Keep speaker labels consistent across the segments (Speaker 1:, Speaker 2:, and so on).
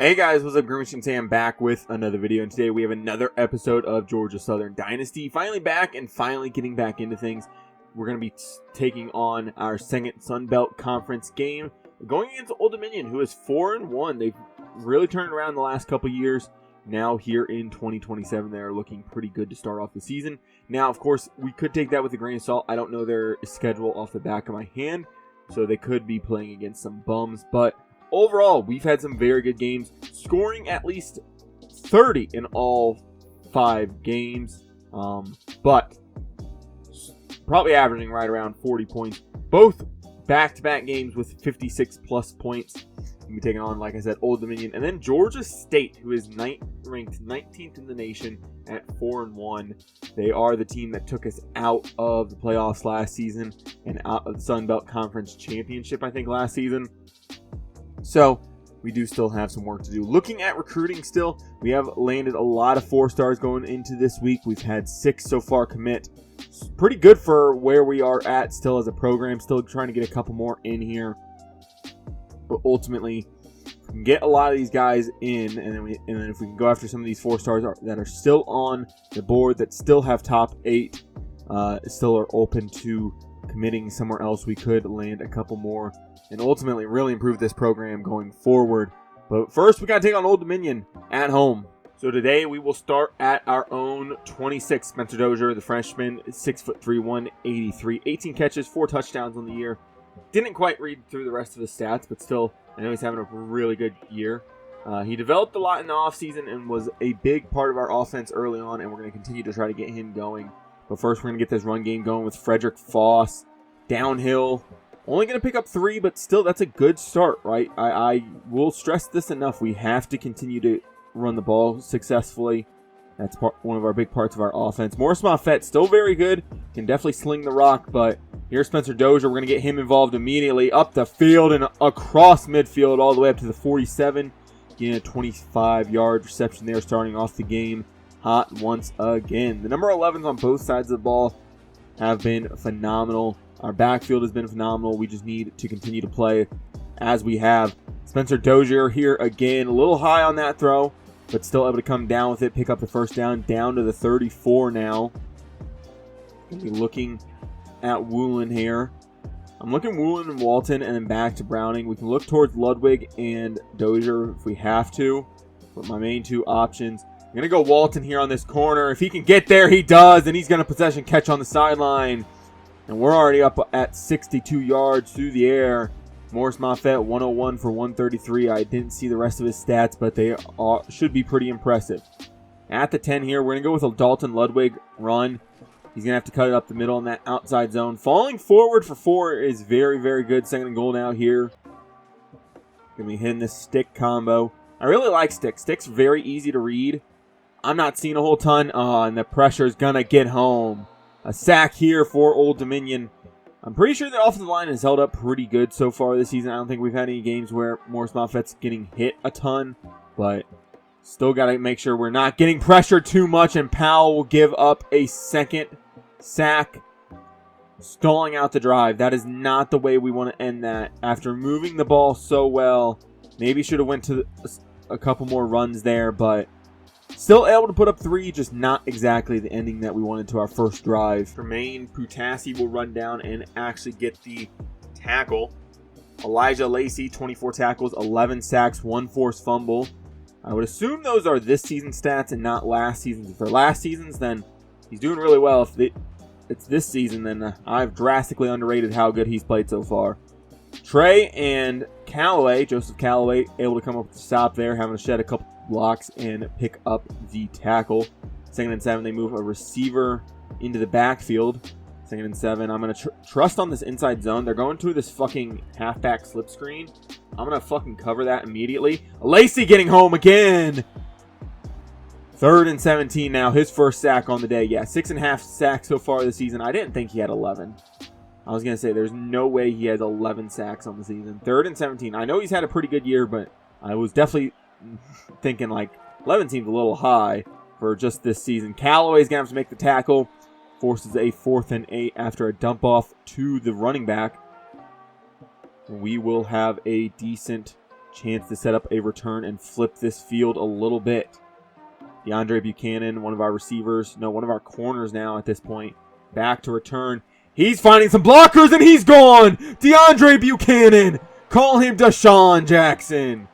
Speaker 1: Hey guys, what's up? Grimace and Sam back with another video, and today we have another episode of Georgia Southern Dynasty. Finally back and finally getting back into things. We're going to be taking on our second Sun Belt Conference game, going against Old Dominion, who is 4-1. They've really turned around the last couple years. Now here in 2027, they're looking pretty good to start off the season. Now, of course, we could take that with a grain of salt. I don't know their schedule off the back of my hand, so they could be playing against some bums, but overall, we've had some very good games, scoring at least 30 in all 5 games, but probably averaging right around 40 points. Both back-to-back games with 56-plus points. We'll be taking on, like I said, Old Dominion. And then Georgia State, who is ranked 19th in the nation at 4-1. They are the team that took us out of the playoffs last season and out of the Sun Belt Conference Championship, I think, last season. So, we do still have some work to do. Looking at recruiting still, we have landed a lot of 4-stars going into this week. We've had 6 so far commit. It's pretty good for where we are at still as a program. Still trying to get a couple more in here. But ultimately, we can get a lot of these guys in, and then if we can go after some of these 4-stars that are still on the board, that still have top 8, still are open to committing somewhere else, we could land a couple more and ultimately really improve this program going forward. But first, we got to take on Old Dominion at home. So today, we will start at our own 26. Spencer Dozier, the freshman, 6'3", 183, 18 catches, 4 touchdowns on the year. Didn't quite read through the rest of the stats, but still, I know he's having a really good year. He developed a lot in the offseason and was a big part of our offense early on, and we're going to continue to try to get him going. But first, we're going to get this run game going with Frederick Foss. Downhill. Only going to pick up 3, but still, that's a good start, right? I will stress this enough. We have to continue to run the ball successfully. That's one of our big parts of our offense. Morris Moffett, still very good. Can definitely sling the rock, but here's Spencer Dozier. We're going to get him involved immediately. Up the field and across midfield all the way up to the 47. Getting a 25-yard reception there, starting off the game hot once again. The number 11s on both sides of the ball have been phenomenal. Our backfield has been phenomenal. We just need to continue to play as we have. Spencer Dozier here again. A little high on that throw, but still able to come down with it. Pick up the first down to the 34 now. Going to be looking at Woolen here. I'm looking Woolen and Walton and then back to Browning. We can look towards Ludwig and Dozier if we have to. But my main 2 options. I'm going to go Walton here on this corner. If he can get there, he does. And he's going to possession catch on the sideline. And we're already up at 62 yards through the air. Morris Moffett, 101 for 133. I didn't see the rest of his stats, but they should be pretty impressive. At the 10 here, we're going to go with a Dalton Ludwig run. He's going to have to cut it up the middle in that outside zone. Falling forward for 4 is very, very good. Second and goal now here. Going to be hitting this stick combo. I really like sticks. Sticks very easy to read. I'm not seeing a whole ton. And the pressure is going to get home. A sack here for Old Dominion. I'm pretty sure the offensive line has held up pretty good so far this season. I don't think we've had any games where Morris Moffett's getting hit a ton, but still got to make sure we're not getting pressured too much, and Powell will give up a second sack, stalling out the drive. That is not the way we want to end that. After moving the ball so well, maybe should have went to a couple more runs there, but still able to put up 3, just not exactly the ending that we wanted to our first drive. Tremaine Putassi will run down and actually get the tackle. Elijah Lacey, 24 tackles, 11 sacks, 1 forced fumble. I would assume those are this season's stats and not last season's. If they're last season's, then he's doing really well. If it's this season, then I've drastically underrated how good he's played so far. Trey and Callaway, Joseph Callaway, able to come up with a stop there, having to shed a couple blocks and pick up the tackle. 2nd and 7, they move a receiver into the backfield. 2nd and 7, I'm going to trust on this inside zone. They're going to this fucking halfback slip screen. I'm going to fucking cover that immediately. Lacey getting home again. 3rd and 17 now, his first sack on the day. Yeah, 6.5 sacks so far this season. I didn't think he had 11. I was going to say, there's no way he has 11 sacks on the season. 3rd and 17. I know he's had a pretty good year, but I was definitely thinking like 11 seems a little high for just this season. Callaway's going to have to make the tackle. Forces a 4th and 8 after a dump off to the running back. We will have a decent chance to set up a return and flip this field a little bit. DeAndre Buchanan, one of our receivers, no, one of our corners now at this point, back to return. He's finding some blockers and he's gone. DeAndre Buchanan, call him Deshaun Jackson.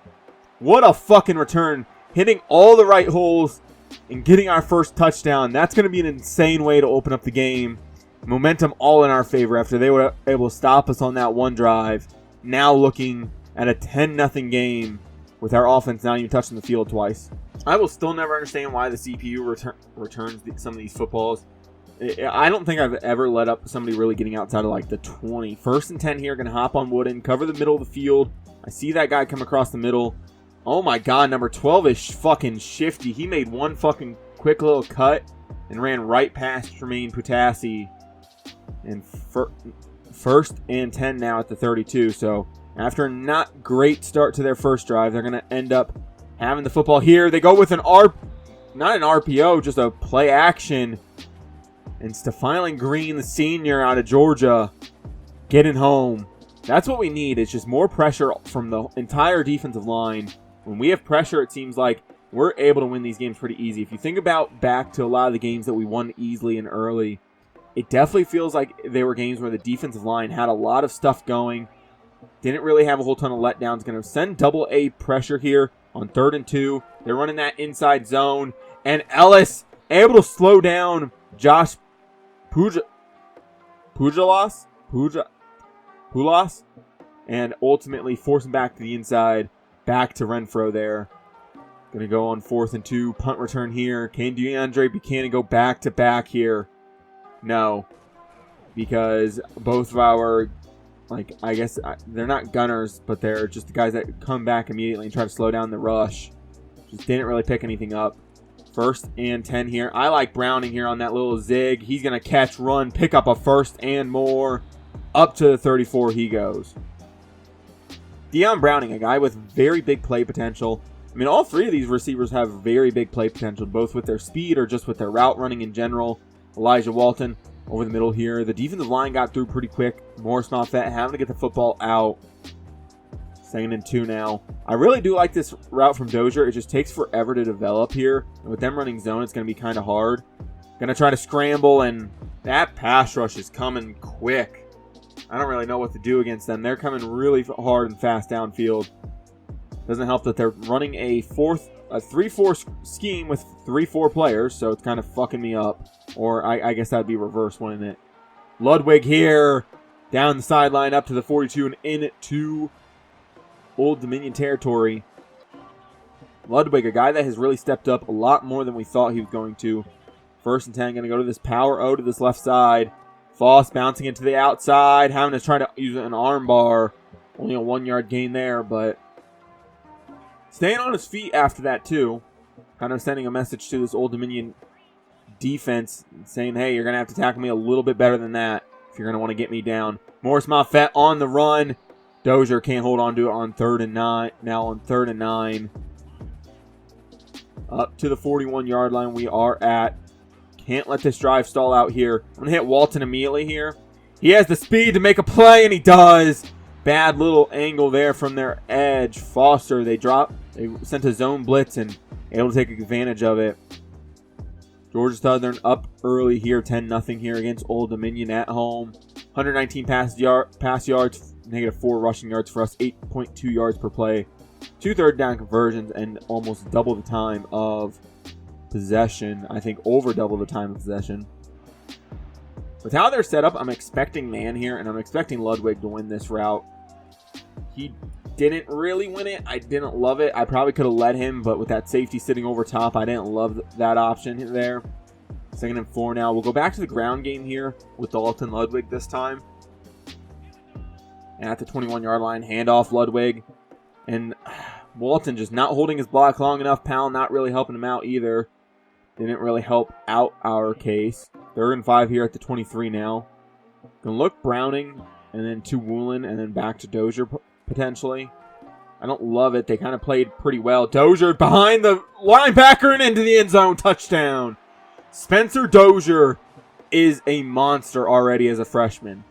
Speaker 1: What a fucking return. Hitting all the right holes and getting our first touchdown. That's going to be an insane way to open up the game. Momentum all in our favor after they were able to stop us on that one drive. Now looking at a 10-0 game with our offense not even touching the field twice. I will still never understand why the CPU returns some of these footballs. I don't think I've ever let up somebody really getting outside of like the 20. 1st and 10 here, going to hop on Wooden, cover the middle of the field. I see that guy come across the middle. Oh my god, number 12 is fucking shifty. He made one fucking quick little cut and ran right past Tremaine Putassi. And 1st and 10 now at the 32. So after a not great start to their first drive, they're going to end up having the football here. They go with not an RPO, just a play action. And Stephon Green, the senior out of Georgia, getting home. That's what we need. It's just more pressure from the entire defensive line. When we have pressure, it seems like we're able to win these games pretty easy. If you think about back to a lot of the games that we won easily and early, it definitely feels like they were games where the defensive line had a lot of stuff going. Didn't really have a whole ton of letdowns. Going to send double A pressure here on 3rd and 2. They're running that inside zone. And Ellis able to slow down Josh Pujolas, and ultimately force him back to the inside, back to Renfro there. Going to go on 4th and 2, punt return here. Can DeAndre Buchanan go back to back here? No, because both of our, I guess they're not gunners, but they're just the guys that come back immediately and try to slow down the rush. Just didn't really pick anything up. 1st and 10 here. I like Browning here on that little zig. He's going to catch, run, pick up a 1st and more. Up to the 34 he goes. Deion Browning, a guy with very big play potential. I mean, all 3 of these receivers have very big play potential, both with their speed or just with their route running in general. Elijah Walton over the middle here. The defensive line got through pretty quick. Morris Moffett having to get the football out. 2nd and 2 now. I really do like this route from Dozier. It just takes forever to develop here. And with them running zone, it's going to be kind of hard. Going to try to scramble, and that pass rush is coming quick. I don't really know what to do against them. They're coming really hard and fast downfield. Doesn't help that they're running a 3-4 scheme with 3-4 players, so it's kind of fucking me up. Or I guess that'd be reverse, wouldn't it? Ludwig here, down the sideline up to the 42 and into Old Dominion territory. Ludwig, a guy that has really stepped up a lot more than we thought he was going to. 1st and 10, going to go to this power O to this left side. Foss bouncing into the outside, having to try to use an arm bar. Only a 1-yard gain there, but staying on his feet after that too. Kind of sending a message to this Old Dominion defense saying, hey, you're going to have to tackle me a little bit better than that if you're going to want to get me down. Morris Moffett on the run. Dozier can't hold on to it on 3rd and 9. Now on 3rd and 9. Up to the 41-yard line we are at. Can't let this drive stall out here. I'm going to hit Walton immediately here. He has the speed to make a play, and he does. Bad little angle there from their edge. Foster, they sent a zone blitz and able to take advantage of it. Georgia Southern up early here, 10-0 here against Old Dominion at home. 119 pass yards, -4 rushing yards for us, 8.2 yards per play. 2 third down conversions and almost double the time of possession. I think over double the time of possession. With how they're set up, I'm expecting man here, and I'm expecting Ludwig to win this route. He didn't really win it. I didn't love it. I probably could have led him, but with that safety sitting over top, I didn't love that option there. 2nd and 4 now. We'll go back to the ground game here with Dalton Ludwig this time. And at the 21-yard line, handoff Ludwig. And Walton just not holding his block long enough. Powell not really helping him out either. Didn't really help out our case. 3rd and 5 here at the 23 now. Gonna look Browning and then to Woolen and then back to Dozier potentially. I don't love it. They kind of played pretty well. Dozier behind the linebacker and into the end zone. Touchdown. Spencer Dozier is a monster already as a freshman.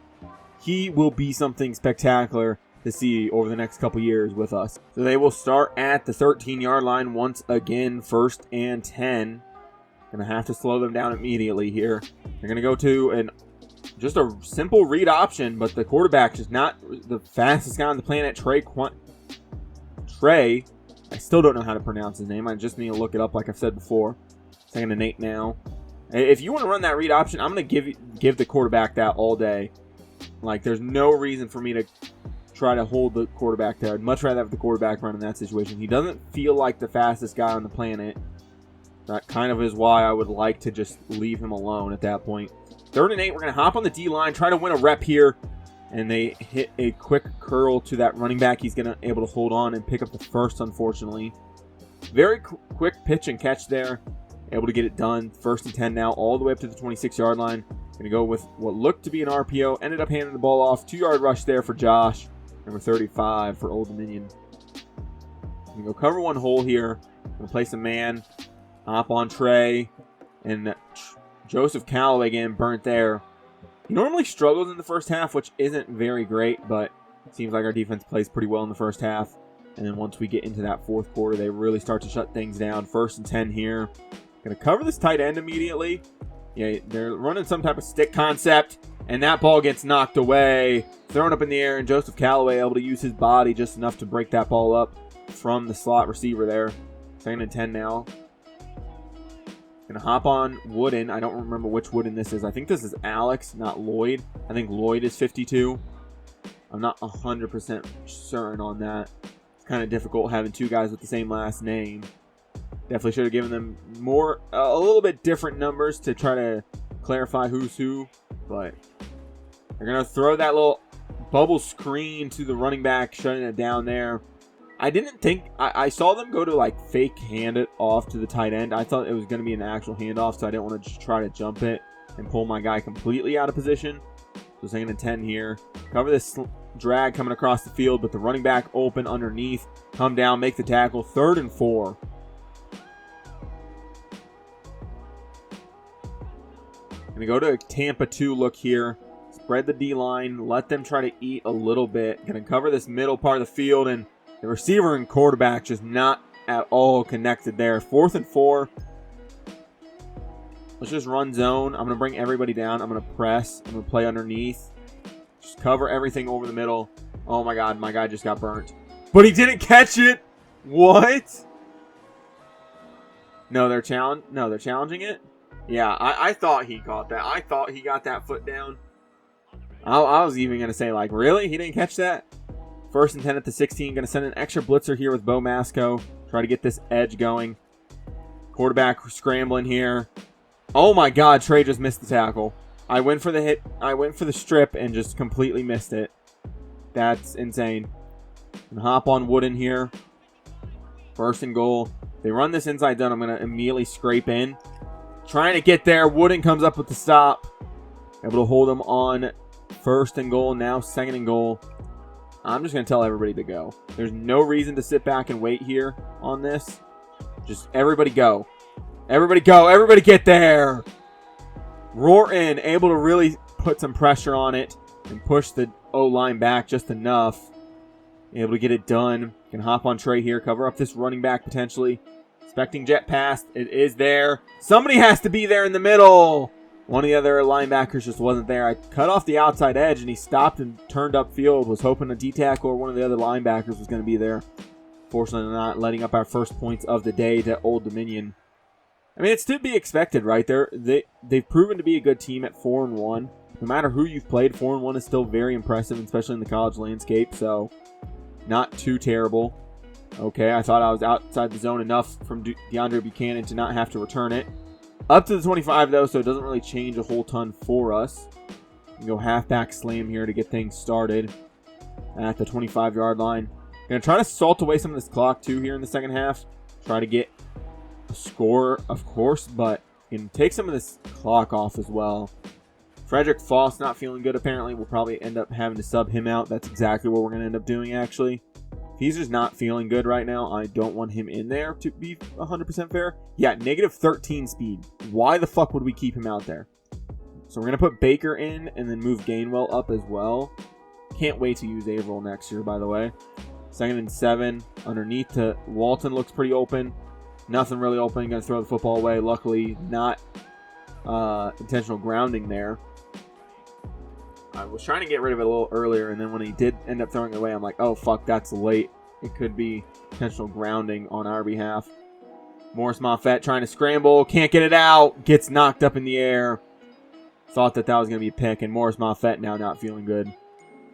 Speaker 1: He will be something spectacular to see over the next couple years with us. So they will start at the 13-yard line once again, 1st and 10. Gonna have to slow them down immediately here. They're gonna go to just a simple read option, but the quarterback is not the fastest guy on the planet. Trey, I still don't know how to pronounce his name. I just need to look it up like I've said before. 2nd and 8 now. If you want to run that read option, I'm going to give the quarterback that all day. Like, there's no reason for me to try to hold the quarterback there. I'd much rather have the quarterback run in that situation. He doesn't feel like the fastest guy on the planet. That kind of is why I would like to just leave him alone at that point. 3rd and 8, we're going to hop on the D-line, try to win a rep here. And they hit a quick curl to that running back. He's going to be able to hold on and pick up the first, unfortunately. Very quick pitch and catch there. Able to get it done. 1st and 10 now, all the way up to the 26-yard line. Going to go with what looked to be an RPO. Ended up handing the ball off. 2-yard rush there for Josh. Number 35 for Old Dominion. Going to go cover one hole here. Going to place a man. Hop on Trey. And Joseph Callaway again burnt there. He normally struggles in the first half, which isn't very great, but it seems like our defense plays pretty well in the first half. And then once we get into that 4th quarter, they really start to shut things down. 1st and 10 here. Going to cover this tight end immediately. Yeah, they're running some type of stick concept, and that ball gets knocked away, thrown up in the air, and Joseph Callaway able to use his body just enough to break that ball up from the slot receiver there. 2nd and 10 now. Going to hop on Wooden. I don't remember which Wooden this is. I think this is Alex, not Lloyd. I think Lloyd is 52. I'm not 100% certain on that. It's kind of difficult having 2 guys with the same last name. Definitely should have given them a little bit different numbers to try to clarify who's who. But they're going to throw that little bubble screen to the running back, shutting it down there. I didn't think, I saw them go to like fake hand it off to the tight end. I thought it was going to be an actual handoff, so I didn't want to just try to jump it and pull my guy completely out of position. So 2nd and 10 here. Cover this drag coming across the field, but the running back open underneath. Come down, make the tackle. 3rd and 4. Going to go to a Tampa 2 look here. Spread the D-line. Let them try to eat a little bit. Going to cover this middle part of the field, and the receiver and quarterback just not at all connected there. 4th and 4. Let's just run zone. I'm going to bring everybody down. I'm going to press. I'm going to play underneath. Just cover everything over the middle. Oh my God, my guy just got burnt. But he didn't catch it. What? No, they're challenging it. Yeah, I thought he caught that. I thought he got that foot down. I was even going to say, like, really? He didn't catch that? 1st and 10 at the 16. Going to send an extra blitzer here with Bo Masco. Try to get this edge going. Quarterback scrambling here. Oh my God, Trey just missed the tackle. I went for the hit. I went for the strip and just completely missed it. That's insane. And hop on Wooden here. 1st and goal. They run this inside zone. I'm going to immediately scrape in. Trying to get there. Wooden comes up with the stop. Able to hold him on 1st and goal. Now 2nd and goal. I'm just going to tell everybody to go. There's no reason to sit back and wait here on this. Just everybody go. Everybody go. Everybody get there. Roar in. Able to really put some pressure on it and push the O-line back just enough. Able to get it done. Can hop on Trey here. Cover up this running back potentially. Expecting jet pass. It is there. Somebody has to be there in the middle. One of the other linebackers just wasn't there. I cut off the outside edge, and he stopped and turned upfield. Was hoping a D-tackle or one of the other linebackers was going to be there. Fortunately not, letting up our first points of the day to Old Dominion. I mean, it's to be expected, right? They've proven to be a good team at 4-1. No matter who you've played, 4-1 is still very impressive, especially in the college landscape. So, not too terrible. Okay, I thought I was outside the zone enough from DeAndre Buchanan to not have to return it. Up to the 25, though, so it doesn't really change a whole ton for us. We can go halfback slam here to get things started at the 25-yard line. Going to try to salt away some of this clock, too, here in the second half. Try to get a score, of course, but you can take some of this clock off as well. Frederick Foss not feeling good, apparently. We'll probably end up having to sub him out. That's exactly what we're going to end up doing, actually. If he's just not feeling good right now, I don't want him in there, to be 100% fair. Yeah, negative 13 speed. Why the fuck would we keep him out there? So we're going to put Baker in and then move Gainwell up as well. Can't wait to use Averill next year, by the way. 2nd and 7. Underneath to Walton looks pretty open. Nothing really open. Going to throw the football away. Luckily, not intentional grounding there. I was trying to get rid of it a little earlier, and then when he did end up throwing it away, I'm like, oh, fuck, that's late. It could be intentional grounding on our behalf. Morris Moffett trying to scramble. Can't get it out. Gets knocked up in the air. Thought that was going to be a pick, and Morris Moffett now not feeling good.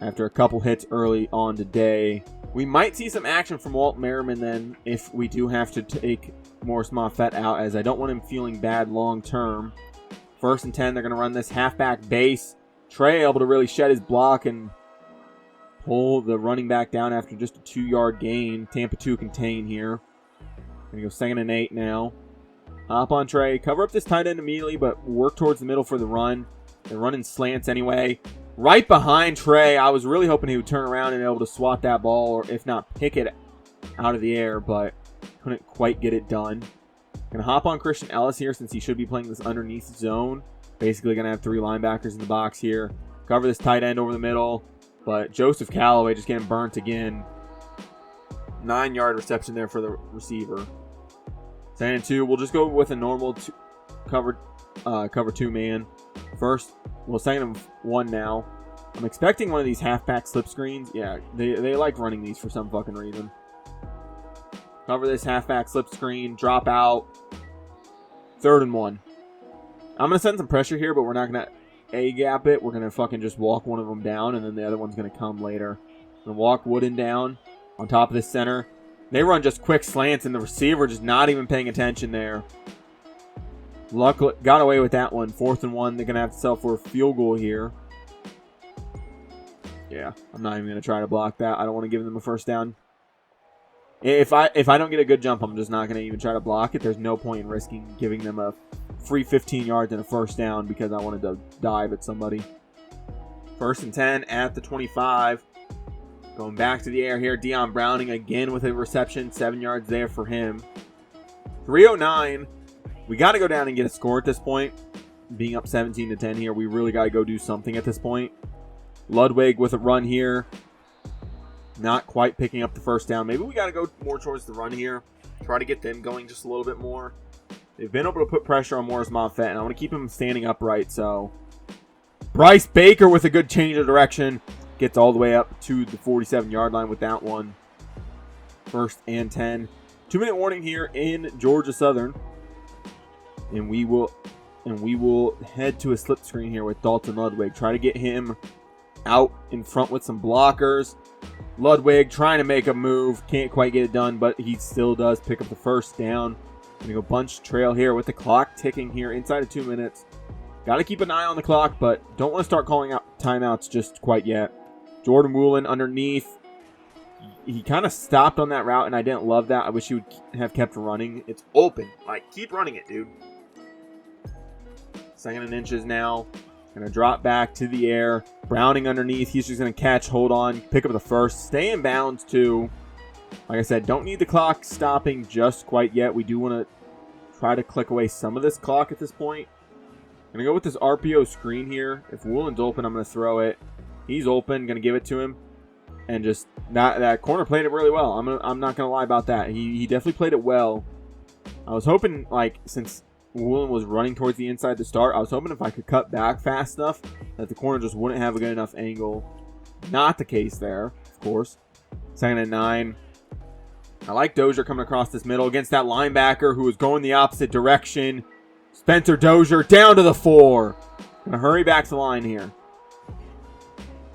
Speaker 1: After a couple hits early on today. We might see some action from Walt Merriman then if we do have to take Morris Moffett out, as I don't want him feeling bad long term. 1st and 10, they're going to run this halfback base. Trey able to really shed his block and pull the running back down after just a 2-yard gain. Tampa 2 contain here. Going to go 2nd and 8 now. Hop on Trey. Cover up this tight end immediately, but work towards the middle for the run. They're running slants anyway. Right behind Trey. I was really hoping he would turn around and be able to swat that ball, or if not, pick it out of the air, but couldn't quite get it done. Going to hop on Christian Ellis here since he should be playing this underneath zone. Basically going to have 3 linebackers in the box here. Cover this tight end over the middle, but Joseph Callaway just getting burnt again. 9-yard reception there for the receiver. 2nd and 2. We'll just go with a normal cover 2 man. 2nd and 1 now. I'm expecting one of these halfback slip screens. Yeah, they like running these for some fucking reason. Cover this halfback slip screen. Drop out. 3rd and 1. I'm going to send some pressure here, but we're not going to A-gap it. We're going to fucking just walk one of them down, and then the other one's going to come later. Going to walk Wooden down on top of this center. They run just quick slants, and the receiver just not even paying attention there. Luckily, got away with that one. 4th and 1. They're going to have to settle for a field goal here. Yeah, I'm not even going to try to block that. I don't want to give them a first down. If I don't get a good jump, I'm just not going to even try to block it. There's no point in risking giving them a free 15 yards and a first down because I wanted to dive at somebody. 1st and 10 at the 25. Going back to the air here. Deion Browning again with a reception. 7 yards there for him. 3:09. We got to go down and get a score at this point. Being up 17-10 here, we really got to go do something at this point. Ludwig with a run here. Not quite picking up the first down. Maybe we got to go more towards the run here. Try to get them going just a little bit more. They've been able to put pressure on Morris Moffett, and I want to keep him standing upright. So Bryce Baker with a good change of direction. Gets all the way up to the 47-yard line with that one. 1st and 10. 2-minute warning here in Georgia Southern. And we will head to a slip screen here with Dalton Ludwig. Try to get him out in front with some blockers. Ludwig trying to make a move. Can't quite get it done, but he still does pick up the first down. Gonna go bunch trail here with the clock ticking here inside of 2 minutes. Got to keep an eye on the clock, but don't want to start calling out timeouts just quite yet. Jordan Woolen underneath. He kind of stopped on that route, and I didn't love that. I wish he would have kept running. It's open. Like, keep running it, dude. 2nd and inches now. Going to drop back to the air. Browning underneath. He's just going to catch, hold on, pick up the first. Stay in bounds, too. Like I said, don't need the clock stopping just quite yet. We do want to try to click away some of this clock at this point. I'm going to go with this RPO screen here. If Woolen's open, I'm going to throw it. He's open. Going to give it to him. And just, that corner played it really well. I'm not going to lie about that. He definitely played it well. I was hoping, like, since Woolen was running towards the inside to start, I was hoping if I could cut back fast enough that the corner just wouldn't have a good enough angle. Not the case there, of course. 2nd and 9. I like Dozier coming across this middle against that linebacker who was going the opposite direction. Spencer Dozier down to the 4. Gonna hurry back to the line here.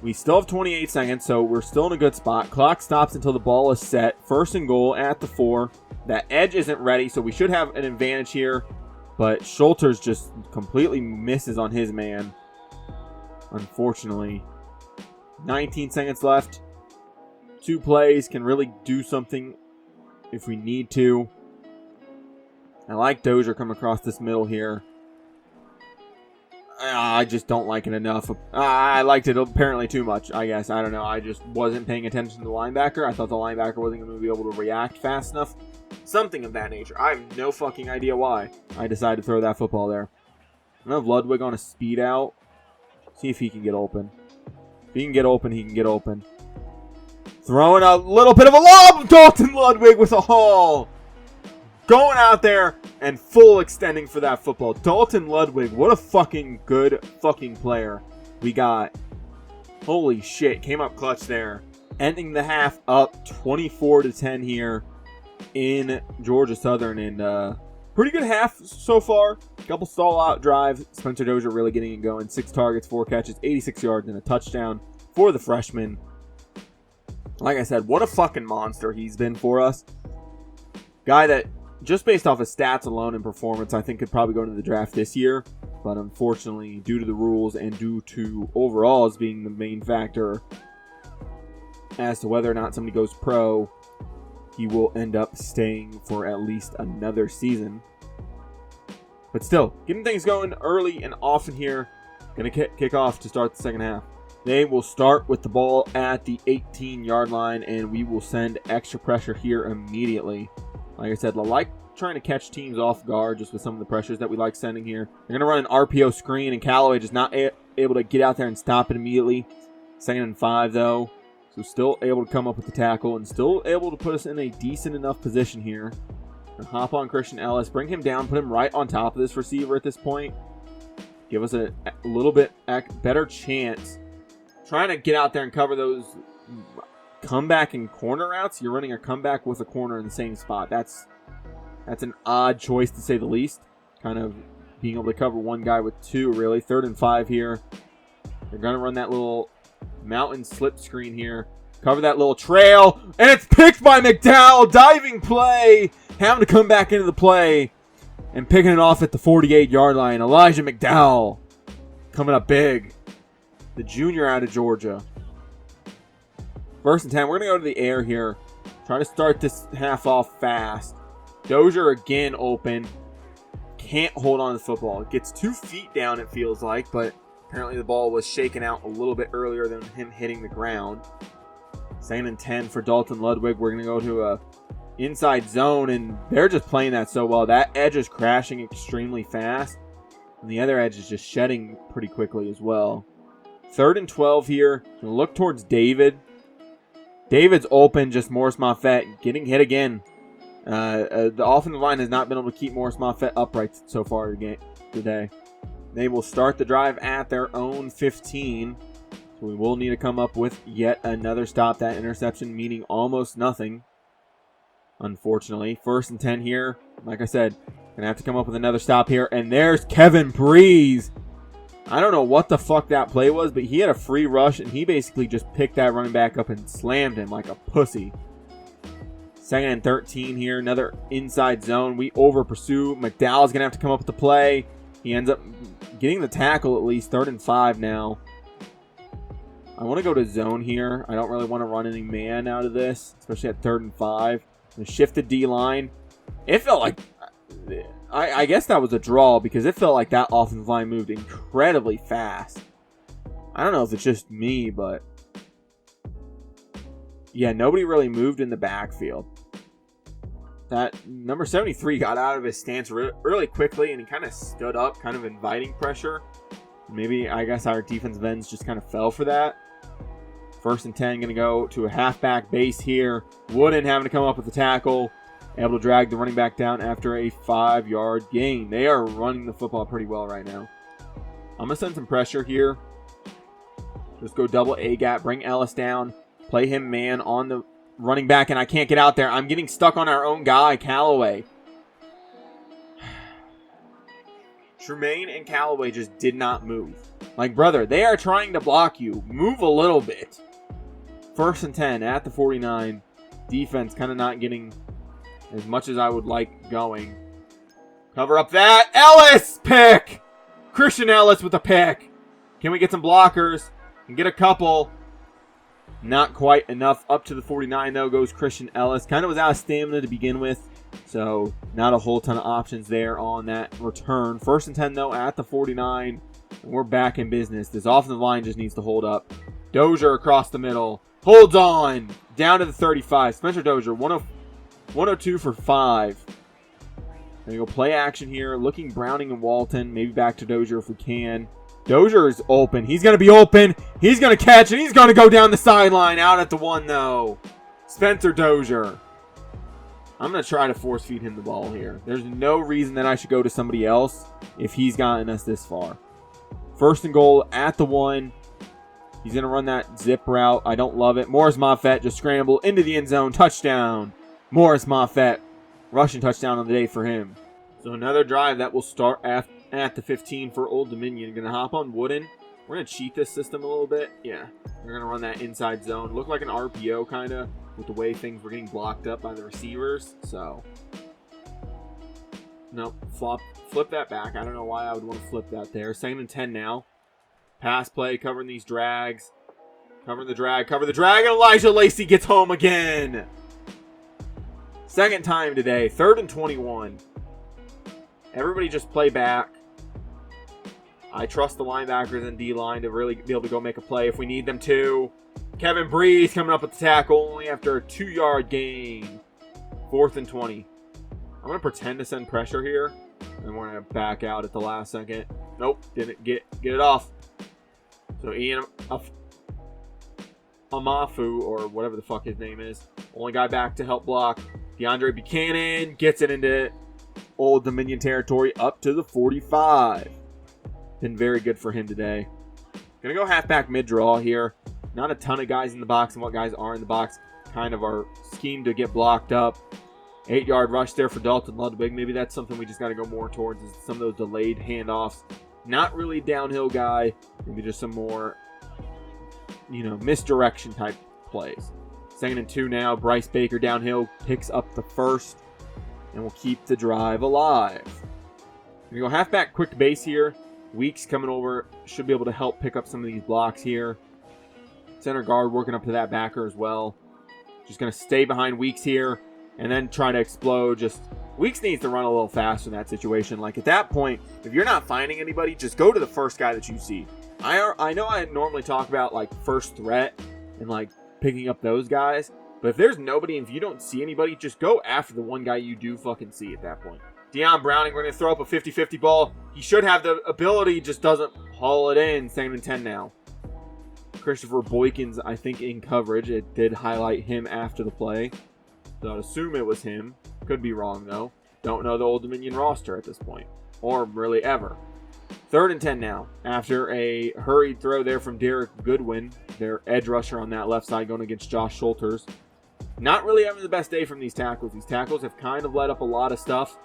Speaker 1: We still have 28 seconds, so we're still in a good spot. Clock stops until the ball is set. 1st and goal at the 4. That edge isn't ready, so we should have an advantage here. But Schulters just completely misses on his man. Unfortunately. 19 seconds left. 2 plays can really do something if we need to. I like Dozier coming across this middle here. I just don't like it enough. I liked it apparently too much, I guess. I don't know. I just wasn't paying attention to the linebacker. I thought the linebacker wasn't going to be able to react fast enough. Something of that nature. I have no fucking idea why I decided to throw that football there. I'm going to have Ludwig on a speed out. See if he can get open. he can get open, he can get open. Throwing a little bit of a lob. Dalton Ludwig with a haul. Going out there and full extending for that football. Dalton Ludwig, what a fucking good fucking player we got. Holy shit, came up clutch there. Ending the half up 24-10 here in Georgia Southern. And pretty good half so far. Couple stall-out drives. Spencer Dozier really getting it going. 6 targets, 4 catches, 86 yards, and a touchdown for the freshman. Like I said, what a fucking monster he's been for us. Guy that, just based off his stats alone and performance, I think could probably go into the draft this year. But unfortunately, due to the rules and due to overalls being the main factor as to whether or not somebody goes pro, he will end up staying for at least another season. But still, getting things going early and often here. Going to kick off to start the second half. They will start with the ball at the 18-yard line, and we will send extra pressure here immediately. Like I said, I like trying to catch teams off guard just with some of the pressures that we like sending here. They're going to run an RPO screen, and Callaway just not able to get out there and stop it immediately. 2nd and 5, though. So still able to come up with the tackle and still able to put us in a decent enough position here. And hop on Christian Ellis, bring him down, put him right on top of this receiver at this point. Give us a little bit better chance. Trying to get out there and cover those comeback and corner routes. You're running a comeback with a corner in the same spot. That's an odd choice to say the least. Kind of being able to cover one guy with 2, really. 3rd and 5 here. They're going to run that little mountain slip screen here. Cover that little trail. And it's picked by McDowell. Diving play. Having to come back into the play. And picking it off at the 48-yard line. Elijah McDowell. Coming up big. The junior out of Georgia. 1st and 10. We're going to go to the air here. Try to start this half off fast. Dozier again open. Can't hold on to the football. It gets 2 feet down, it feels like, but apparently the ball was shaken out a little bit earlier than him hitting the ground. 2nd and 10 for Dalton Ludwig. We're going to go to a inside zone, and they're just playing that so well. That edge is crashing extremely fast, and the other edge is just shedding pretty quickly as well. 3rd and 12 here. Gonna look towards David. David's open, just Morris Moffett getting hit again. The offensive line has not been able to keep Morris Moffett upright so far today. They will start the drive at their own 15. So we will need to come up with yet another stop. That interception meaning almost nothing, unfortunately. 1st and 10 here. Like I said, gonna have to come up with another stop here. And there's Kevin Breeze. I don't know what the fuck that play was, but he had a free rush, and he basically just picked that running back up and slammed him like a pussy. 2nd and 13 here. Another inside zone. We over pursue. McDowell's going to have to come up with the play. He ends up getting the tackle at least. 3rd and 5 now. I want to go to zone here. I don't really want to run any man out of this, especially at 3rd and 5. I'm going to shift the D-line. It felt like... I guess that was a draw because it felt like that offensive line moved incredibly fast. I don't know if it's just me, but... yeah, nobody really moved in the backfield. That number 73 got out of his stance really quickly, and he kind of stood up, kind of inviting pressure. Maybe, I guess, our defensive ends just kind of fell for that. 1st and 10, going to go to a halfback base here. Wooden having to come up with the tackle. Able to drag the running back down after a 5-yard gain. They are running the football pretty well right now. I'm going to send some pressure here. Just go double A-gap, bring Ellis down. Play him man on the running back, and I can't get out there. I'm getting stuck on our own guy, Callaway. Tremaine and Callaway just did not move. Like, brother, they are trying to block you. Move a little bit. 1st and 10 at the 49. Defense kind of not getting as much as I would like going. Cover up that. Ellis pick. Christian Ellis with a pick. Can we get some blockers and get a couple? Not quite enough. Up to the 49, though, goes Christian Ellis. Kind of was out of stamina to begin with, so not a whole ton of options there on that return. 1st and 10, though, at the 49. And we're back in business. This offensive line just needs to hold up. Dozier across the middle. Holds on. Down to the 35. Spencer Dozier, 102 for 5. There you go. Play action here. Looking Browning and Walton. Maybe back to Dozier if we can. Dozier's open. He's going to be open. He's going to catch it. He's going to go down the sideline. Out at the 1, though. Spencer Dozier. I'm going to try to force feed him the ball here. There's no reason that I should go to somebody else if he's gotten us this far. 1st and goal at the 1. He's going to run that zip route. I don't love it. Morris Moffett just scramble into the end zone. Touchdown. Morris Moffett. Rushing touchdown on the day for him. So another drive that will start at the 15 for Old Dominion. Going to hop on Wooden. We're going to cheat this system a little bit. Yeah. We're going to run that inside zone. Look like an RPO kind of with the way things were getting blocked up by the receivers. So, nope. Flip that back. I don't know why I would want to flip that there. 2nd and 10 now. Pass play, covering these drags. Covering the drag, cover the drag, and Elijah Lacey gets home again. 2nd time today, 3rd and 21. Everybody just play back. I trust the linebackers and D-line to really be able to go make a play if we need them to. Kevin Breeze coming up with the tackle only after a 2-yard gain. 4th and 20. I'm going to pretend to send pressure here. And we're going to back out at the last second. Nope, didn't get it off. So Ian Amafu, or whatever the fuck his name is, only guy back to help block. DeAndre Buchanan gets it into Old Dominion territory up to the 45. Been very good for him today. Gonna go halfback mid-draw here. Not a ton of guys in the box, and what guys are in the box kind of are schemed to get blocked up. 8-yard rush there for Dalton Ludwig. Maybe that's something we just got to go more towards, is some of those delayed handoffs. Not really downhill guy. Maybe just some more, misdirection type plays. 2nd and 2 now. Bryce Baker downhill picks up the 1st and will keep the drive alive. We go halfback quick base here. Weeks coming over. Should be able to help pick up some of these blocks here. Center guard working up to that backer as well. Just going to stay behind Weeks here and then try to explode. Weeks needs to run a little faster in that situation. Like, at that point, if you're not finding anybody, just go to the first guy that you see. I know I normally talk about, like, first threat and, like, picking up those guys. But if there's nobody and if you don't see anybody, just go after the one guy you do fucking see at that point. Deion Browning, we're going to throw up a 50-50 ball. He should have the ability, just doesn't haul it in. 2nd and 10 now. Christopher Boykins, I think, in coverage. It did highlight him after the play. So I'd assume it was him. Could be wrong, though. Don't know the Old Dominion roster at this point. Or really ever. 3rd and 10 now. After a hurried throw there from Derek Goodwin, their edge rusher on that left side going against Josh Schulters. Not really having the best day from these tackles. These tackles have kind of let up a lot of stuff.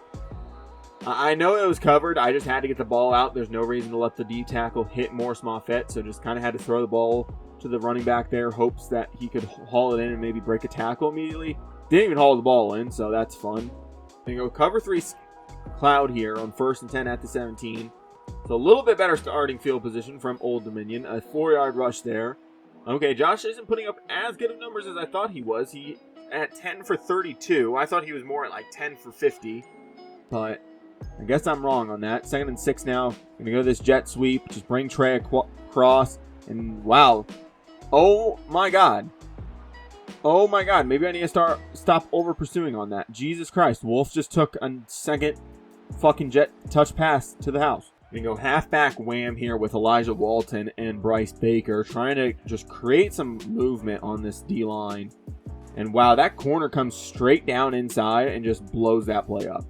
Speaker 1: I know it was covered. I just had to get the ball out. There's no reason to let the D tackle hit Morris Moffett, so just kind of had to throw the ball to the running back there, hopes that he could haul it in and maybe break a tackle immediately. Didn't even haul the ball in, so that's fun. Gonna go cover 3 cloud here on 1st and 10 at the 17. So a little bit better starting field position from Old Dominion. A 4-yard rush there. Okay, Josh isn't putting up as good of numbers as I thought he was. He at 10 for 32. I thought he was more at like 10 for 50. But I guess I'm wrong on that. 2nd and 6 now. Gonna go to this jet sweep. Just bring Trey across. And wow. Oh my God. Oh my God. Maybe I need to stop over pursuing on that. Jesus Christ. Wolf just took a second fucking jet touch pass to the house. Gonna go halfback wham here with Elijah Walton and Bryce Baker, trying to just create some movement on this D-line. And wow, that corner comes straight down inside and just blows that play up.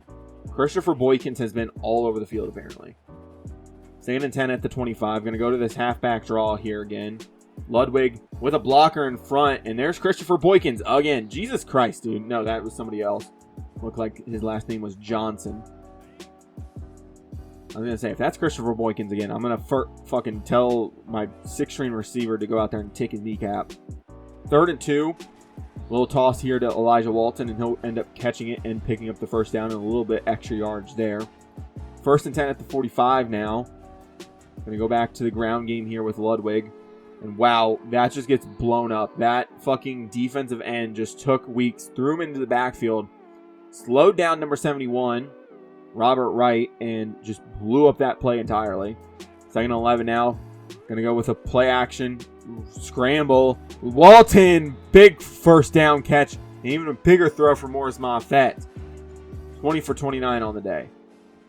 Speaker 1: Christopher Boykins has been all over the field apparently. 2nd and 10 at the 25. Gonna go to this halfback draw here again. Ludwig with a blocker in front, and there's Christopher Boykins again. Jesus Christ, dude. No, that was somebody else. Looked like his last name was Johnson. I was going to say, if that's Christopher Boykins again, I'm going to fucking tell my 6-string receiver to go out there and take his kneecap. 3rd and 2. Little toss here to Elijah Walton, and he'll end up catching it and picking up the 1st down and a little bit extra yards there. 1st and 10 at the 45 now. Going to go back to the ground game here with Ludwig. And wow, that just gets blown up. That fucking defensive end just took Weeks, threw him into the backfield, slowed down number 71, Robert Wright, and just blew up that play entirely. 2nd and 11 now. Going to go with a play action scramble. Walton, big 1st down catch, and even a bigger throw for Morris Moffett. 20 for 29 on the day.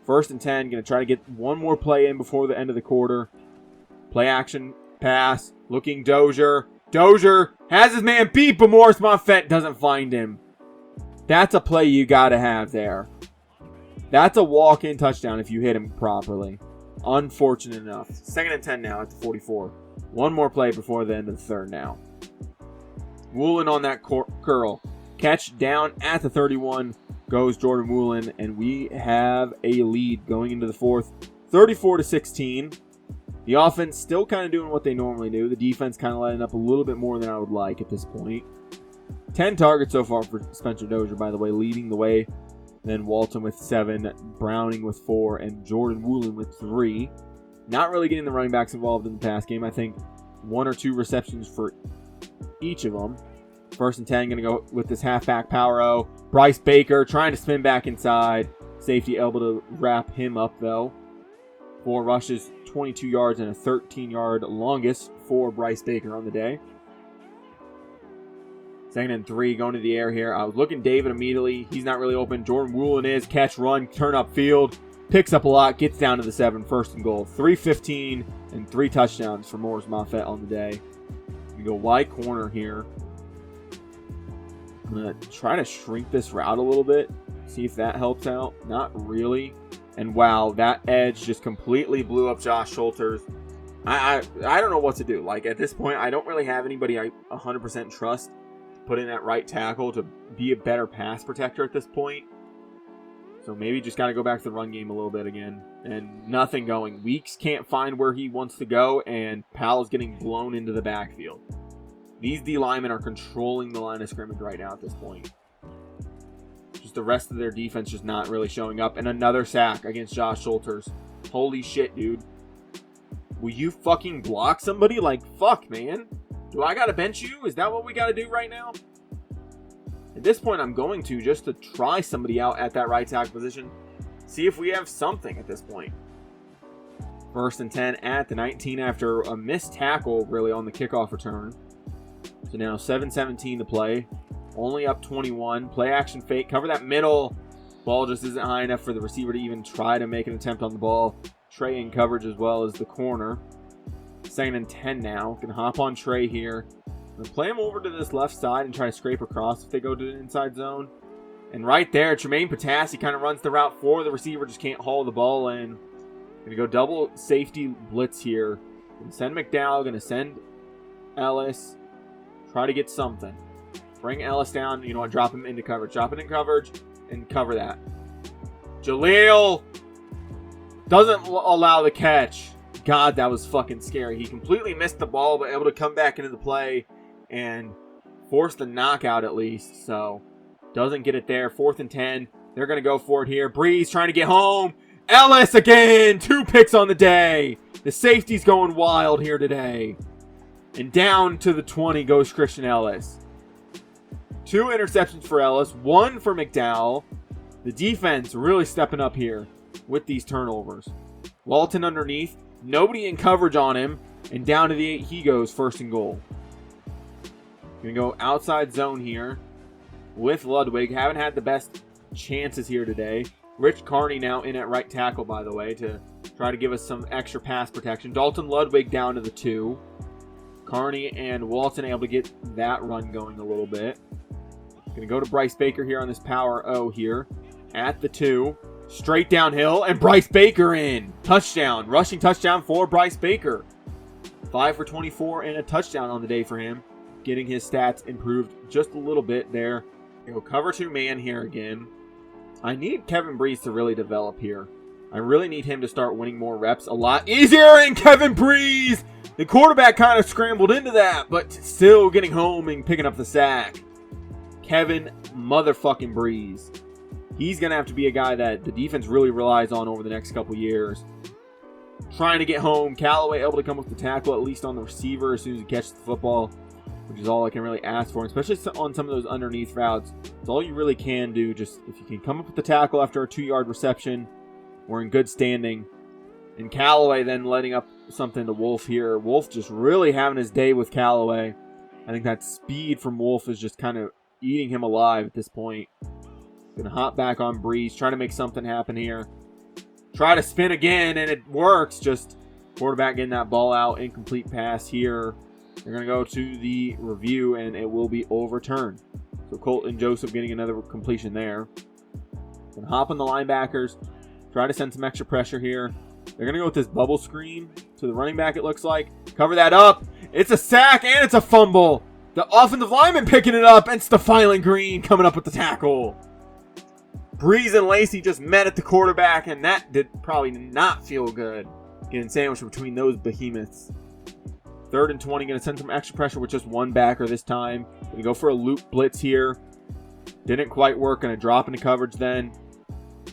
Speaker 1: 1st and 10, going to try to get one more play in before the end of the quarter. Play action pass. Looking Dozier. Dozier has his man beat, but Morris Monfett doesn't find him. That's a play you got to have there. That's a walk-in touchdown if you hit him properly. Unfortunate enough. 2nd and 10 now at the 44. One more play before the end of the third now. Woolen on that curl. Catch down at the 31 goes Jordan Woolen, and we have a lead going into the fourth. 34-16. The offense still kind of doing what they normally do. The defense kind of letting up a little bit more than I would like at this point. 10 targets so far for Spencer Dozier, by the way, leading the way. Then Walton with 7, Browning with 4, and Jordan Woolen with 3. Not really getting the running backs involved in the pass game. I think 1 or 2 receptions for each of them. 1st and 10, going to go with this halfback power-o. Bryce Baker trying to spin back inside. Safety able to wrap him up, though. 4 rushes, 22 yards, and a 13-yard longest for Bryce Baker on the day. 2nd and 3, going to the air here. I was looking David immediately. He's not really open. Jordan Woolen is. Catch, run, turn up field. Picks up a lot. Gets down to the 7. 1st and goal. 3:15 and 3 touchdowns for Morris Monfett on the day. We go wide corner here. I'm going to try to shrink this route a little bit. See if that helps out. Not really. And wow, that edge just completely blew up Josh Schulters. I don't know what to do. Like, at this point, I don't really have anybody I 100% trust to put in that right tackle to be a better pass protector at this point. So maybe just got to go back to the run game a little bit again. And nothing going. Weeks can't find where he wants to go, and Powell's getting blown into the backfield. These D linemen are controlling the line of scrimmage right now at this point. Just the rest of their defense just not really showing up. And another sack against Josh Schulters. Holy shit, dude. Will you fucking block somebody? Like, fuck, man. Do I gotta bench you? Is that what we gotta do right now? At this point, I'm going to just to try somebody out at that right tackle position. See if we have something at this point. 1st and 10 at the 19 after a missed tackle, really, on the kickoff return. So now 7:17 to play. Only up 21. Play action fake. Cover that middle. Ball just isn't high enough for the receiver to even try to make an attempt on the ball. Trey in coverage as well as the corner. 2nd and 10 now. Can hop on Trey here. I'm gonna play him over to this left side and try to scrape across if they go to the inside zone. And right there, Tremaine Potassi kind of runs the route for the receiver. Just can't haul the ball in. Gonna go double safety blitz here. Gonna send McDowell. Gonna send Ellis. Try to get something. Bring Ellis down. You know what? Drop him into coverage. Drop it in coverage and cover that. Jaleel doesn't allow the catch. God, that was fucking scary. He completely missed the ball, but able to come back into the play and force the knockout at least. So, doesn't get it there. 4th and 10. They're going to go for it here. Breeze trying to get home. Ellis again. 2 picks on the day. The safety's going wild here today. And down to the 20 goes Christian Ellis. 2 interceptions for Ellis. 1 for McDowell. The defense really stepping up here with these turnovers. Walton underneath. Nobody in coverage on him. And down to the 8 he goes. 1st and goal. Going to go outside zone here with Ludwig. Haven't had the best chances here today. Rich Carney now in at right tackle, by the way, to try to give us some extra pass protection. Dalton Ludwig down to the 2. Carney and Walton able to get that run going a little bit. Going to go to Bryce Baker here on this power O here. At the 2. Straight downhill, and Bryce Baker in. Touchdown. Rushing touchdown for Bryce Baker. 5 for 24 and a touchdown on the day for him. Getting his stats improved just a little bit there. Go cover 2 man here again. I need Kevin Breeze to really develop here. I really need him to start winning more reps a lot easier. And Kevin Breeze, the quarterback kind of scrambled into that, but still getting home and picking up the sack. Kevin motherfucking Breeze. He's going to have to be a guy that the defense really relies on over the next couple years. Trying to get home. Callaway able to come with the tackle, at least on the receiver, as soon as he catches the football, which is all I can really ask for, especially on some of those underneath routes. It's all you really can do. Just if you can come up with the tackle after a 2-yard reception, we're in good standing. And Callaway then letting up something to Wolf here. Wolf just really having his day with Callaway. I think that speed from Wolf is just kind of eating him alive at this point. Gonna hop back on Breeze, try to make something happen here. Try to spin again, and it works. Just Quarterback getting that ball out. Incomplete pass here. They're going to go to the review, and it will be overturned. So Colton Joseph getting another completion there. Going to hop on the linebackers. Try to send some extra pressure here. They're going to go with this bubble screen to the running back, it looks like. Cover that up. It's a sack, and it's a fumble. The offensive lineman picking it up, and Stephylon Green coming up with the tackle. Breeze and Lacey just met at the quarterback, and that did probably not feel good. Getting sandwiched between those behemoths. 3rd and 20, going to send some extra pressure with just one backer this time. Going to go for a loop blitz here. Didn't quite work. Going to drop into coverage then.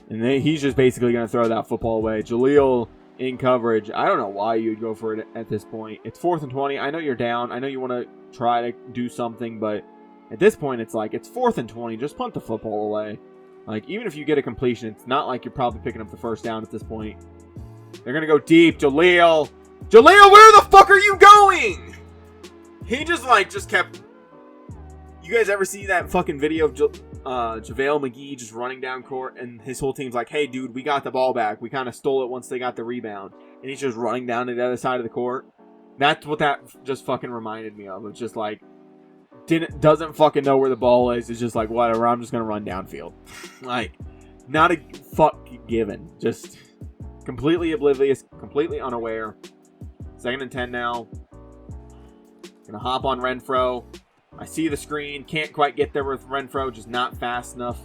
Speaker 1: And then he's just basically going to throw that football away. Jaleel in coverage. I don't know why you'd go for it at this point. It's 4th and 20. I know you're down. I know you want to try to do something, but at this point, it's like, it's 4th and 20. Just punt the football away. Like, even if you get a completion, it's not like you're probably picking up the first down at this point. They're going to go deep. Jaleel, where the fuck are you going? He just kept... You guys ever see that fucking video of JaVale McGee just running down court, and his whole team's like, hey, dude, we got the ball back. We kind of stole it once they got the rebound. And he's just running down to the other side of the court. That's what that just fucking reminded me of. It's just like, doesn't fucking know where the ball is. It's just like, whatever, I'm just going to run downfield. Like, not a fuck given. Just completely oblivious, completely unaware. 2nd and 10 now. Gonna hop on Renfro. I see the screen. Can't quite get there with Renfro. Just not fast enough.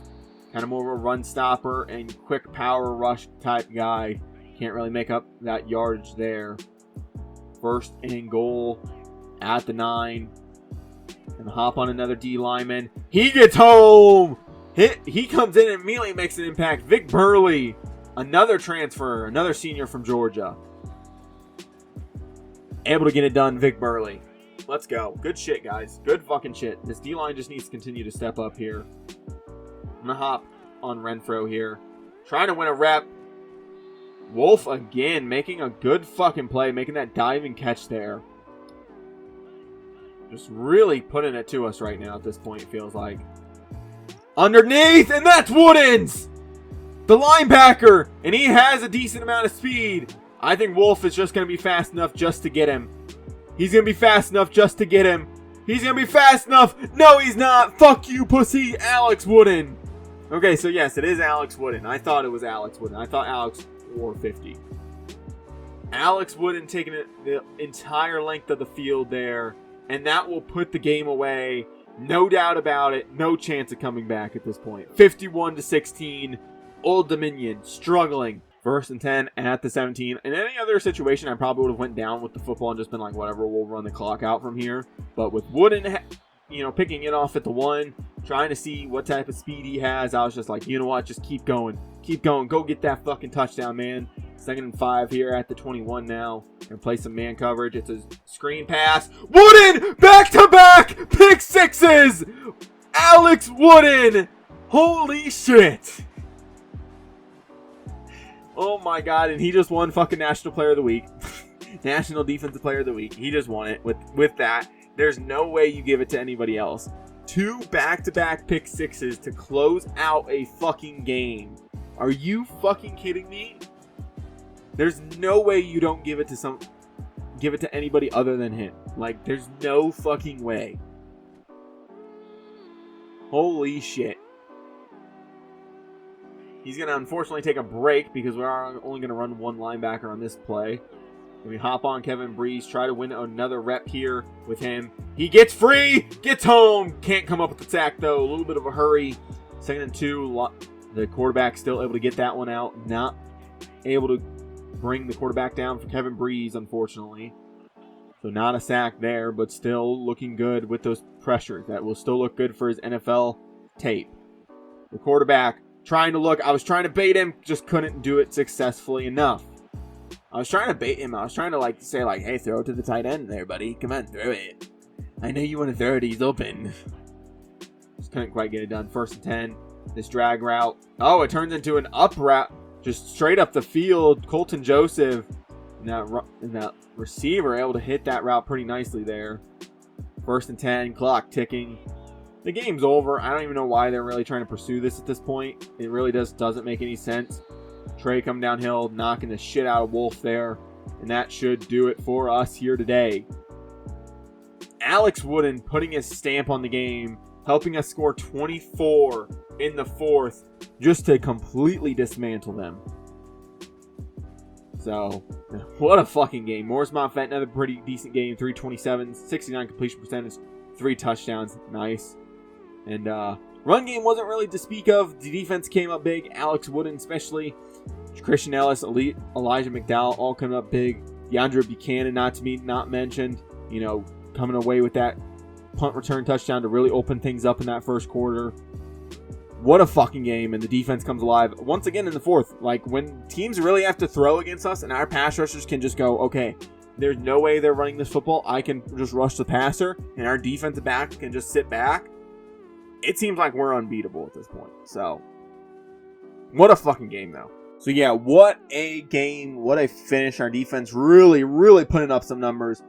Speaker 1: Kind of more of a run stopper and quick power rush type guy. Can't really make up that yardage there. 1st and goal at the 9. Gonna hop on another D lineman. He gets home. He comes in and immediately makes an impact. Vic Burley. Another transfer. Another senior from Georgia. Able to get it done, Vic Burley. Let's go. Good shit, guys. Good fucking shit. This D-line just needs to continue to step up here. I'm going to hop on Renfro here. Trying to win a rep. Wolf again making a good fucking play. Making that diving catch there. Just really putting it to us right now at this point, it feels like. Underneath, and that's Woodens! The linebacker! And he has a decent amount of speed. I think Wolf is just going to be fast enough just to get him. He's going to be fast enough just to get him. He's going to be fast enough. No, he's not. Fuck you, pussy. Alex Wooden. Okay, so yes, it is Alex Wooden. I thought it was Alex Wooden. I thought Alex wore 50. Alex Wooden taking it the entire length of the field there. And that will put the game away. No doubt about it. No chance of coming back at this point. 51-16. Old Dominion struggling. 1st and 10 at the 17. In any other situation, I probably would have went down with the football and just been like, whatever, we'll run the clock out from here. But with Wooden, picking it off at the 1, trying to see what type of speed he has, I was just like, you know what, just keep going. Keep going. Go get that fucking touchdown, man. 2nd and 5 here at the 21 now. Gonna play some man coverage. It's a screen pass. Wooden! Back-to-back pick sixes! Alex Wooden! Holy shit! Oh my god, and he just won fucking National Player of the Week. National Defensive Player of the Week. He just won it with that. There's no way you give it to anybody else. 2 back-to-back pick sixes to close out a fucking game. Are you fucking kidding me? There's no way you don't give it to anybody other than him. Like, there's no fucking way. Holy shit. He's going to unfortunately take a break because we're only going to run one linebacker on this play. We hop on Kevin Breeze, try to win another rep here with him. He gets free, gets home. Can't come up with the sack, though. A little bit of a hurry. 2nd and 2. The quarterback still able to get that one out. Not able to bring the quarterback down for Kevin Breeze, unfortunately. So not a sack there, but still looking good with those pressures. That will still look good for his NFL tape. The quarterback trying to look. I was trying to bait him, just couldn't do it successfully enough. I was trying to bait him. I was trying to say hey, throw it to the tight end there, buddy. Come on, throw it. I know you want to throw it. He's open. Just couldn't quite get it done. 1st and 10. This drag route. Oh, it turns into an up route. Just straight up the field. Colton Joseph and that receiver able to hit that route pretty nicely there. 1st and 10. Clock ticking. The game's over. I don't even know why they're really trying to pursue this at this point. It really doesn't make any sense. Trey coming downhill, knocking the shit out of Wolf there. And that should do it for us here today. Alex Wooden putting his stamp on the game, helping us score 24 in the fourth just to completely dismantle them. So, what a fucking game. Morris Monfett, another pretty decent game. 327, 69 completion percentage, 3 touchdowns. Nice. And run game wasn't really to speak of. The defense came up big. Alex Wooden especially. Christian Ellis, Elijah McDowell all coming up big. DeAndre Buchanan, not mentioned. You know, coming away with that punt return touchdown to really open things up in that first quarter. What a fucking game, and the defense comes alive once again in the fourth. Like, when teams really have to throw against us and our pass rushers can just go, okay, there's no way they're running this football. I can just rush the passer, and our defensive back can just sit back. It seems like we're unbeatable at this point. So, what a fucking game, though. So, yeah, what a game. What a finish. Our defense really putting up some numbers.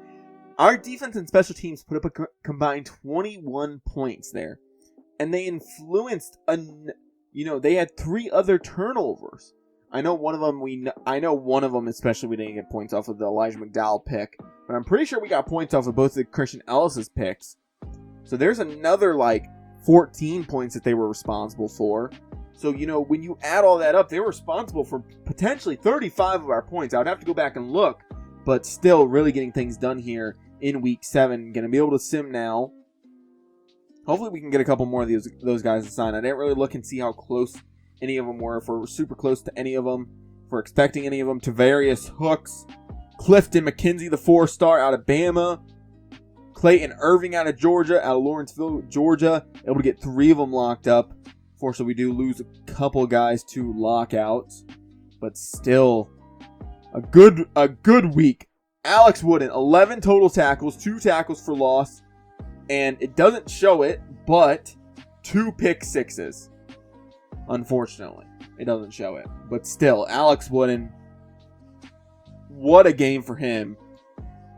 Speaker 1: Our defense and special teams put up a combined 21 points there. And they influenced, they had 3 other turnovers. I know one of them especially we didn't get points off of the Elijah McDowell pick. But I'm pretty sure we got points off of both the Christian Ellis's picks. So there's another, 14 points that they were responsible for. So, when you add all that up, they were responsible for potentially 35 of our points. I would have to go back and look. But still really getting things done here in Week 7. Going to be able to sim now. Hopefully we can get a couple more of those guys to sign. I didn't really look and see how close any of them were. If we're super close to any of them. If we're expecting any of them. Tavarius Hooks. Clifton McKenzie, the 4-star out of Bama. Clayton Irving out of Georgia. Out of Lawrenceville, Georgia. Able to get 3 of them locked up. Unfortunately, we do lose a couple guys to lockouts. But still, a good week. Alex Wooden, 11 total tackles. 2 tackles for loss. And it doesn't show it, but 2 pick sixes. Unfortunately, it doesn't show it. But still, Alex Wooden, what a game for him.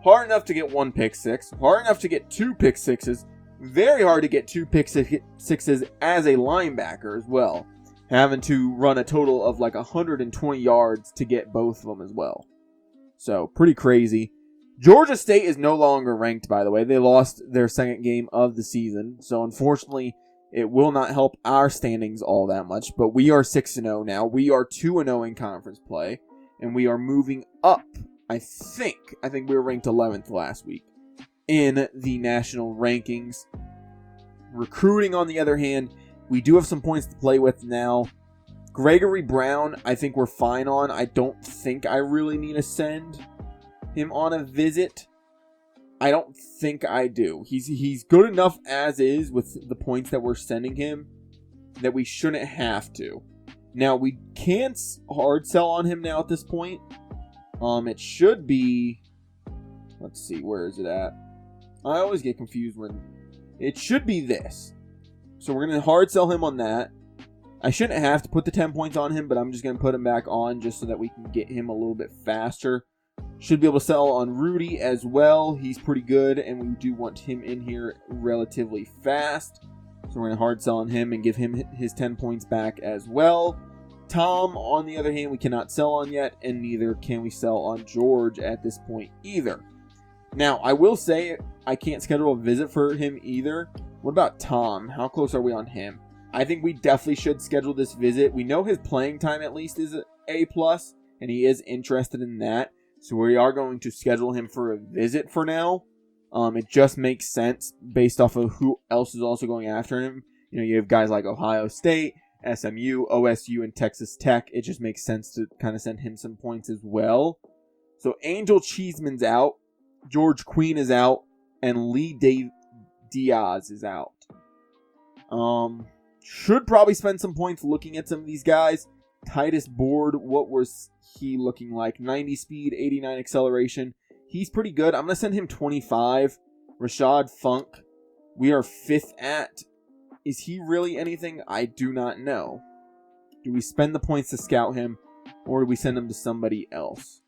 Speaker 1: Hard enough to get 1 pick six. Hard enough to get 2 pick sixes. Very hard to get 2 pick sixes as a linebacker as well. Having to run a total of 120 yards to get both of them as well. So, pretty crazy. Georgia State is no longer ranked, by the way. They lost their second game of the season. So, unfortunately, it will not help our standings all that much. But we are 6-0 now. We are 2-0 in conference play. And we are moving up, I think we were ranked 11th last week in the national rankings. Recruiting, on the other hand, we do have some points to play with now. Gregory Brown, I think we're fine on. I don't think I really need to send him on a visit. I don't think I do. He's good enough as is with the points that we're sending him that we shouldn't have to. Now, we can't hard sell on him now at this point. It should be... Let's see, where is it at? I always get confused when... It should be this. So we're going to hard sell him on that. I shouldn't have to put the 10 points on him, but I'm just going to put him back on just so that we can get him a little bit faster. Should be able to sell on Rudy as well. He's pretty good, and we do want him in here relatively fast. So we're going to hard sell on him and give him his 10 points back as well. Tom, on the other hand, we cannot sell on yet, and neither can we sell on George at this point either. Now, I will say I can't schedule a visit for him either. What about Tom? How close are we on him? I think we definitely should schedule this visit. We know his playing time at least is A+, and he is interested in that. So we are going to schedule him for a visit for now. It just makes sense based off of who else is also going after him. You have guys like Ohio State, SMU, OSU, and Texas Tech. It just makes sense to kind of send him some points as well. So Angel Cheeseman's out. George Queen is out. And Lee Diaz is out. Should probably spend some points looking at some of these guys. Titus Board, what was he looking like? 90 speed, 89 acceleration. He's pretty good. I'm going to send him 25. Rashad Funk, we are 5th at. Is he really anything? I do not know. Do we spend the points to scout him, or do we send him to somebody else?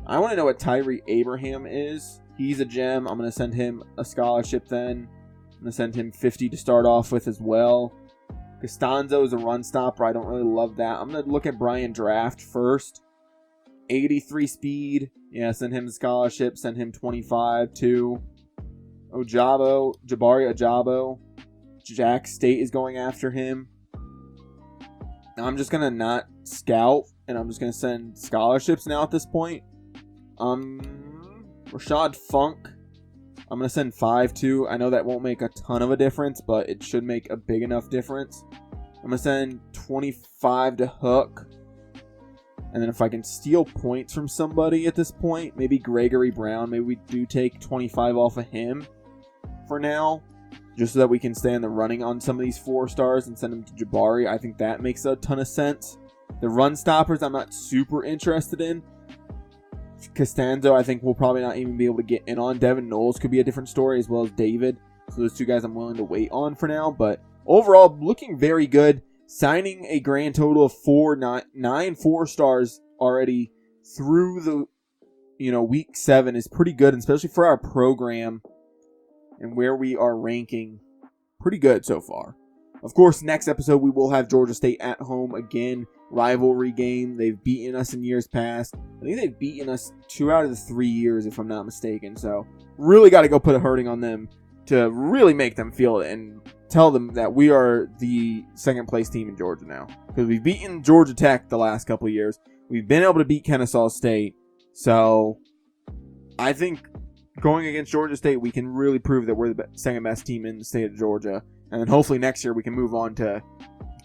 Speaker 1: I want to know what Tyree Abraham is. He's a gem. I'm going to send him a scholarship then. I'm going to send him 50 to start off with as well. Costanzo is a run stopper. I don't really love that. I'm going to look at Brian Draft first. 83 speed. Yeah, send him a scholarship. Send him 25 to Jabari Ojabo. Jack State is going after him. Now I'm just going to not scout, and I'm just going to send scholarships now at this point. Rashad Funk, I'm going to send 5 to. I know that won't make a ton of a difference, but it should make a big enough difference. I'm going to send 25 to Hook. And then if I can steal points from somebody at this point, maybe Gregory Brown, maybe we do take 25 off of him for now, just so that we can stay in the running on some of these 4 stars and send them to Jabari. I think that makes a ton of sense. The run stoppers I'm not super interested in. Costanzo, I think we'll probably not even be able to get in on. Devin Knowles could be a different story, as well as David. So those 2 guys I'm willing to wait on for now. But overall, looking very good. Signing a grand total of 9 4-stars already through the week 7 is pretty good, especially for our program and where we are ranking. Pretty good so far. Of course, next episode we will have Georgia State at home again. Rivalry game. They've beaten us in years past. I think they've beaten us 2 out of the 3 years, if I'm not mistaken. So really got to go put a hurting on them to really make them feel it and tell them that we are the second place team in Georgia now. Because we've beaten Georgia Tech the last couple of years. We've been able to beat Kennesaw State. So I think going against Georgia State, we can really prove that we're the second best team in the state of Georgia. And then hopefully next year we can move on to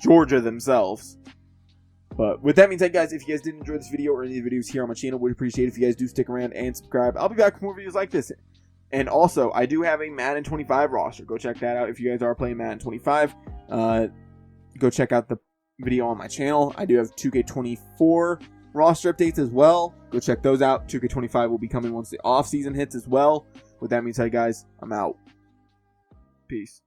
Speaker 1: Georgia themselves. But with that being said, guys, if you guys did enjoy this video or any of the videos here on my channel, would appreciate it if you guys do stick around and subscribe. I'll be back with more videos like this. And also, I do have a Madden 25 roster. Go check that out if you guys are playing Madden 25. Go check out the video on my channel. I do have 2K24 roster updates as well. Go check those out. 2K25 will be coming once the off-season hits as well. With that being said, guys, I'm out. Peace.